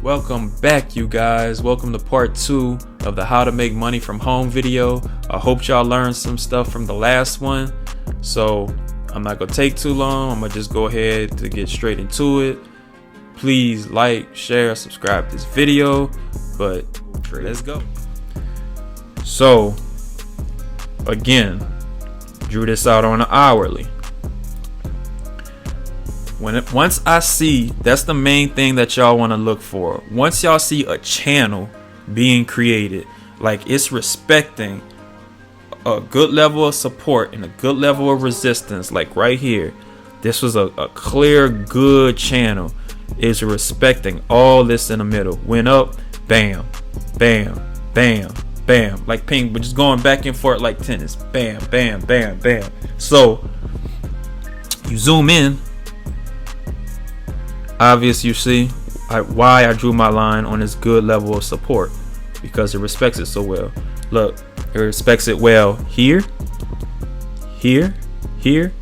Welcome back, you guys. Welcome to part 2 of the how to make money from home video. I hope y'all learned some stuff from the last one. So I'm not gonna take too long. I'm gonna just go ahead to get straight into it. Please like, share, subscribe to this video. But let's go. So again, drew this out on an hourly. Once I see, that's the main thing that y'all want to look for. Once y'all see a channel being created, like it's respecting a good level of support and a good level of resistance, like right here, this was a clear good channel, is respecting all this in the middle. Went up, bam, bam, bam, bam, like ping, but just going back and forth like tennis. Bam, bam, bam, bam. So you zoom in. Obvious, you see why I drew my line on this good level of support, because it respects it so well. Look, it respects it well here, here, here,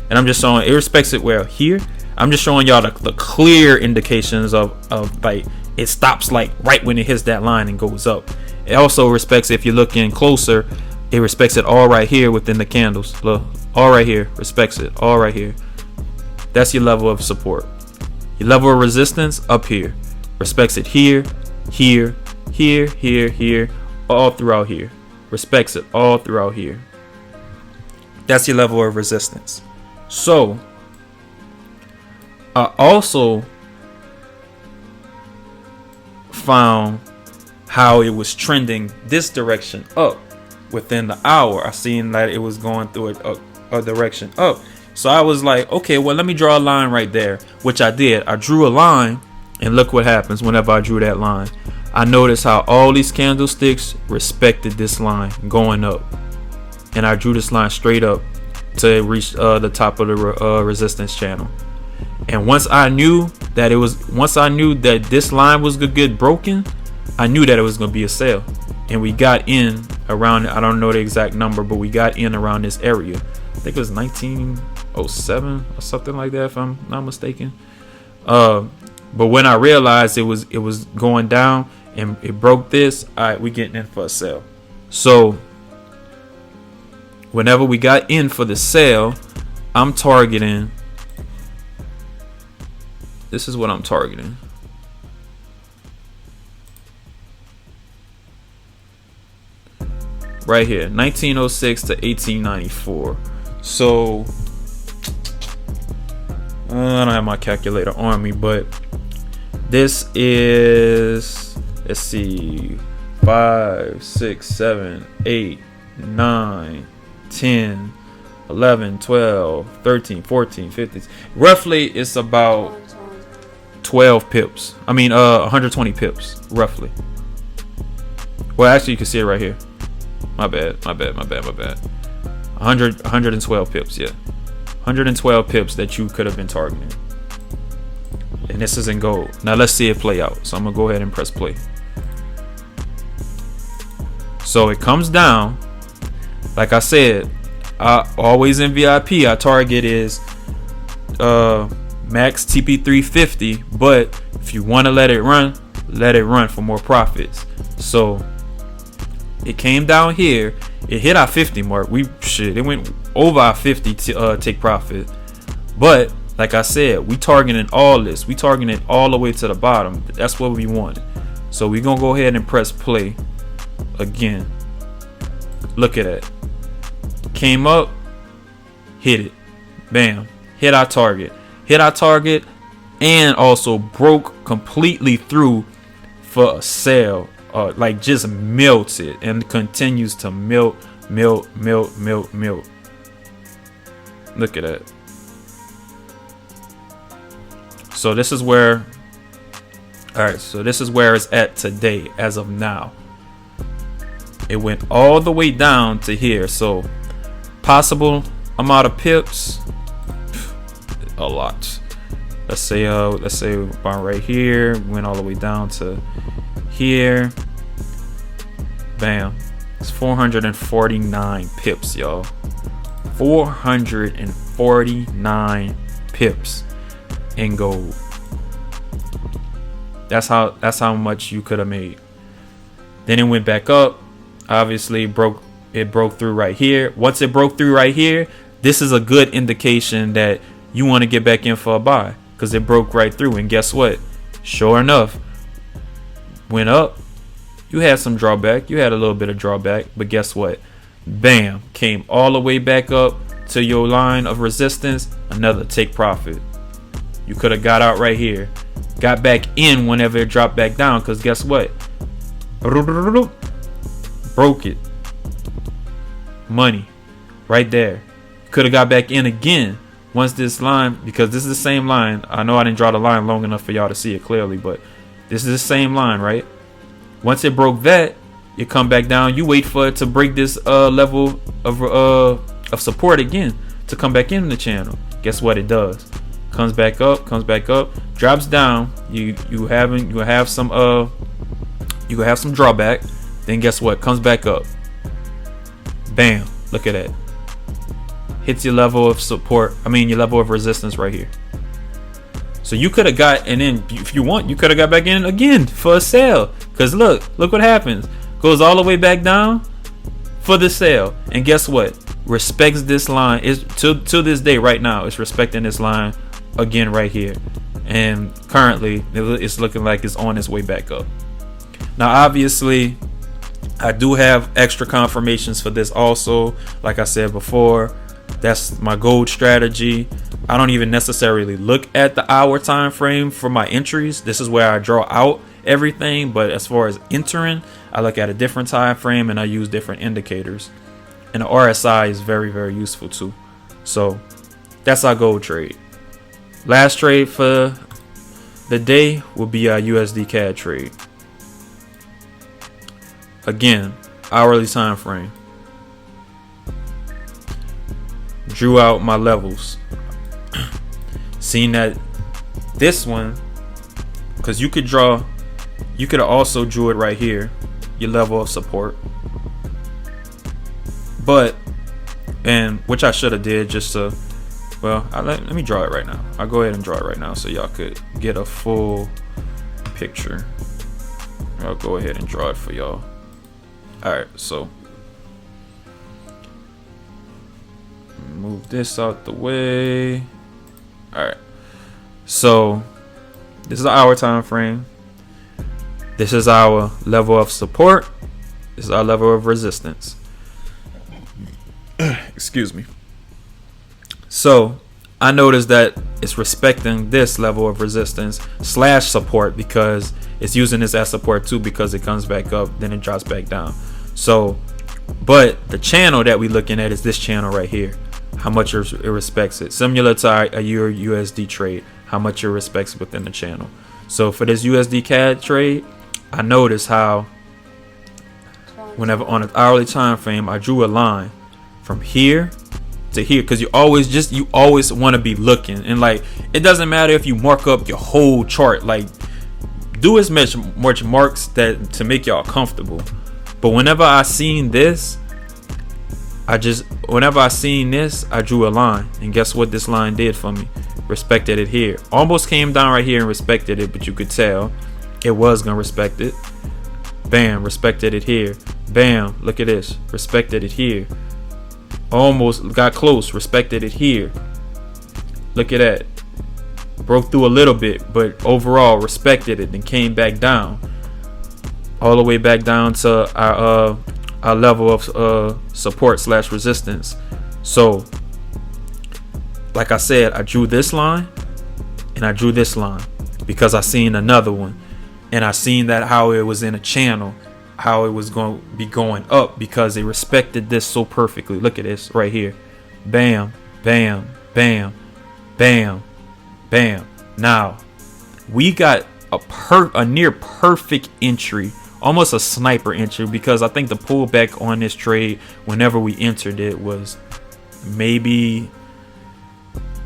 and I'm just showing it respects it well here. I'm just showing y'all the clear indications of like it stops like right when it hits that line and goes up. It also respects, if you're looking closer, it respects it all right here within the candles. Look, all right here, respects it all right here. That's your level of support. Your level of resistance up here, respects it here, here, here, here, here, all throughout here. Respects it all throughout here. That's your level of resistance. So I also found how it was trending this direction up within the hour. I seen that it was going through a direction up. So I was like, okay, well, let me draw a line right there, which I did. I drew a line, and look what happens whenever I drew that line. I noticed how all these candlesticks respected this line going up. And I drew this line straight up to reach the top of the resistance channel. And once I knew that this line was gonna get broken, I knew that it was gonna be a sale. And we got in around, I don't know the exact number, but we got in around this area. I think it was 1907 or something like that, if I'm not mistaken. But when I realized it was going down and it broke this, all right, we getting in for a sale. So whenever we got in for the sale, I'm targeting. This is what I'm targeting. Right here, 1906 to 1894. So I don't have my calculator on me, but this is, let's see, 5, 6, 7, 8, 9, 10, 11, 12, 13, 14, 15. Roughly, it's about 12 pips. I mean, 120 pips, roughly. Well, actually, you can see it right here. My bad. 112 pips, yeah. 112 pips that you could have been targeting. And this is in gold. Now let's see it play out. So I'm gonna go ahead and press play. So it comes down. Like I said, always in VIP, our target is max TP350. But if you want to let it run for more profits. So it came down here. It hit our 50 mark. It went over our 50 to take profit. But like I said, we targeting all this. We targeting it all the way to the bottom. That's what we wanted. So we're gonna go ahead and press play again. Look at that. Came up, hit it. Bam. Hit our target. And also broke completely through for a sale. Like just melts it and continues to melt. Look at that. So this is where, this is where it's at today as of now. It went all the way down to here. So possible amount of pips, a lot. Let's say about right here, went all the way down to here. Bam. It's 449 pips, y'all. 449 pips in gold. That's how much you could have made. Then it went back up. Obviously it broke through right here. Once it broke through right here, this is a good indication that you want to get back in for a buy, because it broke right through. And guess what? Sure enough, went up. You had some drawback. You had a little bit of drawback, but guess what? Bam, came all the way back up to your line of resistance. Another take profit. You could have got out right here, got back in whenever it dropped back down, because guess what? Broke it. Money right there. Could have got back in again once this line, because this is the same line. I know I didn't draw the line long enough for y'all to see it clearly, but this is the same line, right? Once it broke that, you come back down. You wait for it to break this level of support again to come back in the channel. Guess what it does? Comes back up, drops down. You have some drawback. Then guess what? Comes back up. Bam! Look at that. Hits your level of support. Your level of resistance right here. So you could have got, and then if you want, you could have got back in again for a sale. Cause look what happens. Goes all the way back down for the sale, and guess what? Respects this line. Is to this day right now, it's respecting this line again right here, and currently it's looking like it's on its way back up. Now obviously I do have extra confirmations for this also. Like I said before, that's my gold strategy. I don't even necessarily look at the hour time frame for my entries. This is where I draw out everything, but as far as entering, I look at a different time frame and I use different indicators, and the RSI is very, very useful too. So that's our gold trade. Last trade for the day will be our USD CAD trade. Again, hourly time frame. Drew out my levels. Seen that this one, because you could also drew it right here, your level of support. But, and which I should have did just to, well, let me draw it right now. I'll go ahead and draw it right now so y'all could get a full picture. I'll go ahead and draw it for y'all. Alright, so move this out the way. Alright, so this is our time frame. This is our level of support. This is our level of resistance. Excuse me. So I noticed that it's respecting this level of resistance / support, because it's using this as support too, because it comes back up, then it drops back down. So, but the channel that we're looking at is this channel right here. How much it respects it. Similar to a Euro USD trade, how much it respects within the channel. So for this USD CAD trade, I noticed how whenever on an hourly time frame, I drew a line from here to here, because you always want to be looking, and like it doesn't matter if you mark up your whole chart, like do as much marks that to make y'all comfortable. But whenever I seen this, I drew a line, and guess what this line did for me? Respected it here. Almost came down right here and respected it, but you could tell it was gonna respect it. Bam, respected it here. Bam, look at this, respected it here. Almost got close, respected it here. Look at that. Broke through a little bit, but overall respected it, then came back down. All the way back down to our level of support / resistance. So like I said, I drew this line and I drew this line because I seen another one, and I seen that how it was in a channel, how it was going to be going up, because it respected this so perfectly. Look at this right here. Bam, bam, bam, bam, bam. Now we got a near perfect entry, almost a sniper entry, because I think the pullback on this trade whenever we entered it was maybe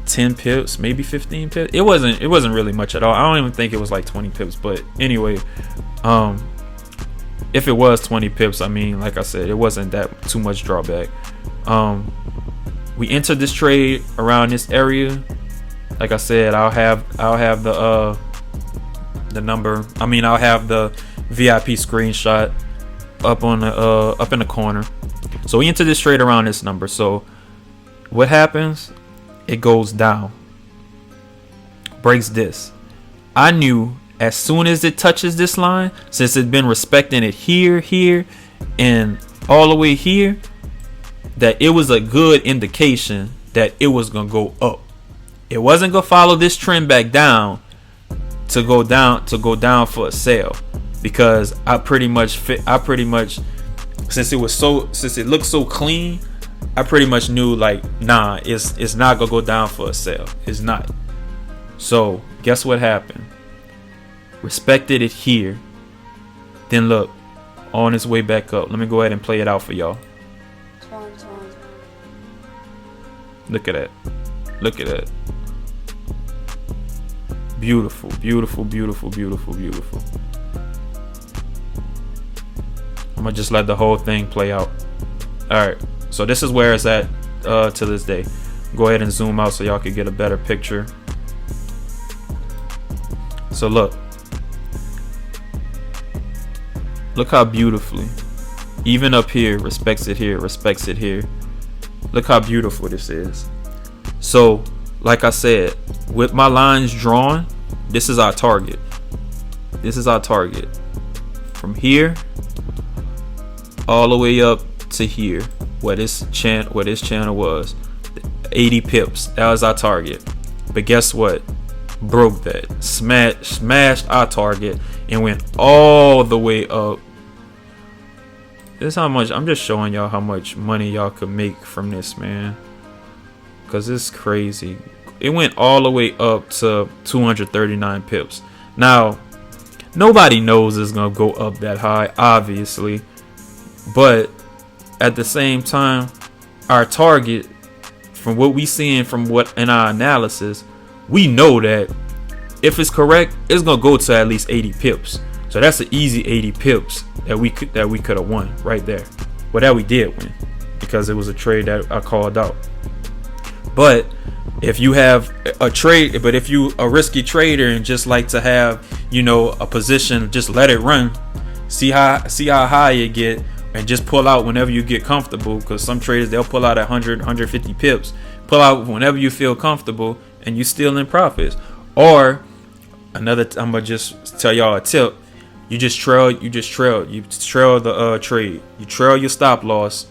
10 pips, maybe 15 pips. It wasn't really much at all. I don't even think it was like 20 pips, but anyway, if it was 20 pips, I mean, like I said, it wasn't that too much drawback. We entered this trade around this area. Like I said, I'll have the the number. I mean, I'll have the VIP screenshot up on the up in the corner. So we enter this trade around this number. So what happens? It goes down, breaks this. I knew as soon as it touches this line, since it's been respecting it here, and all the way here, that it was a good indication that it was gonna go up. It wasn't gonna follow this trend back down to go down for a sale, because I pretty much since it looked so clean, I pretty much knew like, nah, it's not gonna go down for a sale. It's not. So guess what happened? Respected it here, then look, on its way back up. Let me go ahead and play it out for y'all. Look at that. Look at that. Beautiful, beautiful, beautiful, beautiful, beautiful. I'm gonna just let the whole thing play out. All right, so this is where it's at to this day. Go ahead and zoom out so y'all can get a better picture. So look how beautifully, even up here, respects it here, respects it here. Look how beautiful this is. So like I said, with my lines drawn, this is our target. This is our target. From all the way up to here, where this channel was, 80 pips. That was our target. But guess what? Broke that. Smashed our target and went all the way up. This is how much. I'm just showing y'all how much money y'all could make from this, man. Cause it's crazy. It went all the way up to 239 pips. Now, nobody knows it's gonna go up that high, obviously. But at the same time, our target, from what we seeing from what in our analysis, we know that if it's correct, it's gonna go to at least 80 pips. So that's an easy 80 pips that we could have won right there. Well, that we did win, because it was a trade that I called out. But if you have a trade, but if you a risky trader and just like to have, a position, just let it run, see how high it get, and just pull out whenever you get comfortable. Because some traders, they'll pull out at 100, 150 pips, pull out whenever you feel comfortable, and you still in profits. Or I'm gonna just tell y'all a tip. You trail the trade. You trail your stop loss,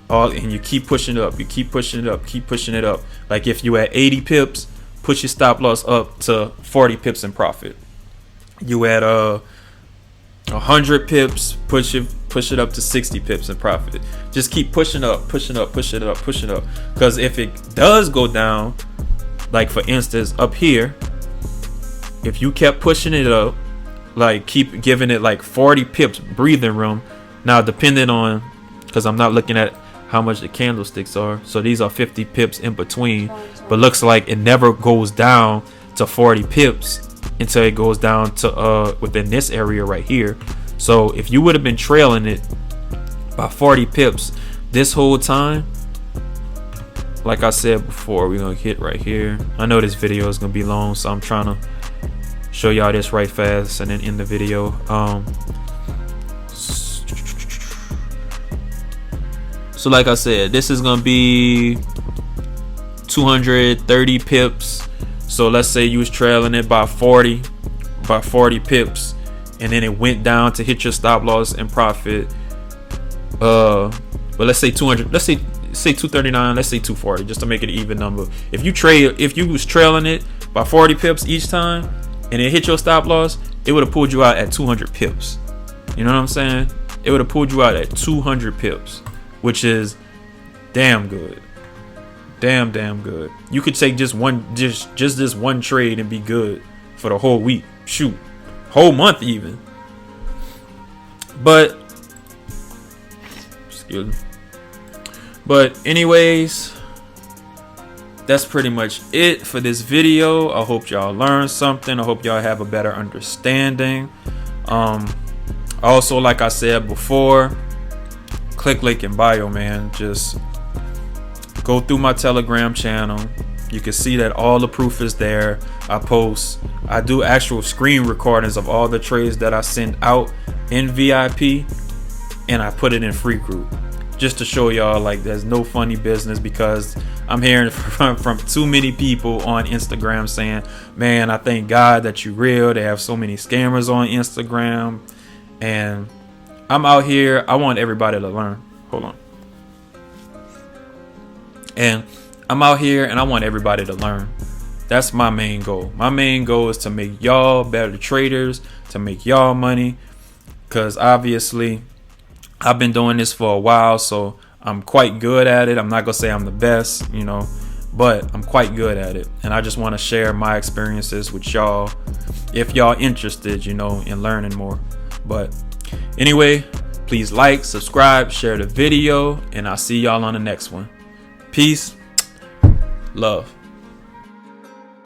and you keep pushing it up. You keep pushing it up. Like if you at 80 pips, push your stop loss up to 40 pips in profit. You at 100 pips, push it up to 60 pips in profit. Just keep pushing up. Because if it does go down, like for instance up here, if you kept pushing it up, like keep giving it like 40 pips breathing room. Now depending on, because I'm not looking at how much the candlesticks are, so these are 50 pips in between, but looks like it never goes down to 40 pips until it goes down to within this area right here. So if you would have been trailing it by 40 pips this whole time, like I said before, we're gonna hit right here. I know this video is gonna be long, so I'm trying to show y'all this right fast and then end the video. So like I said, this is gonna be 230 pips. So let's say you was trailing it by 40 pips, and then it went down to hit your stop loss and profit. But let's say 200. Let's say 239. Let's say 240, just to make it an even number. If you was trailing it by 40 pips each time, and it hit your stop loss, it would have pulled you out at 200 pips. You know what I'm saying? It would have pulled you out at 200 pips, which is damn good. Damn good. You could take just this one trade and be good for the whole week. Shoot, whole month even. But excuse me. But anyways, that's pretty much it for this video. I hope y'all learned something. I hope y'all have a better understanding. Also, like I said before, click link in bio, man. Just go through my Telegram channel, You can see that all the proof is there. I do actual screen recordings of all the trades that I send out in VIP, and I put it in free group just to show y'all like there's no funny business, because I'm hearing from too many people on Instagram saying, man, I thank God that you real. They have so many scammers on Instagram. And I'm out here. I want everybody to learn. Hold on. And I'm out here and I want everybody to learn. That's my main goal. My main goal is to make y'all better traders, to make y'all money. Because obviously I've been doing this for a while, so I'm quite good at it. I'm not going to say I'm the best, but I'm quite good at it. And I just want to share my experiences with y'all if y'all interested, in learning more. But anyway, please like, subscribe, share the video, and I'll see y'all on the next one. Peace. Love.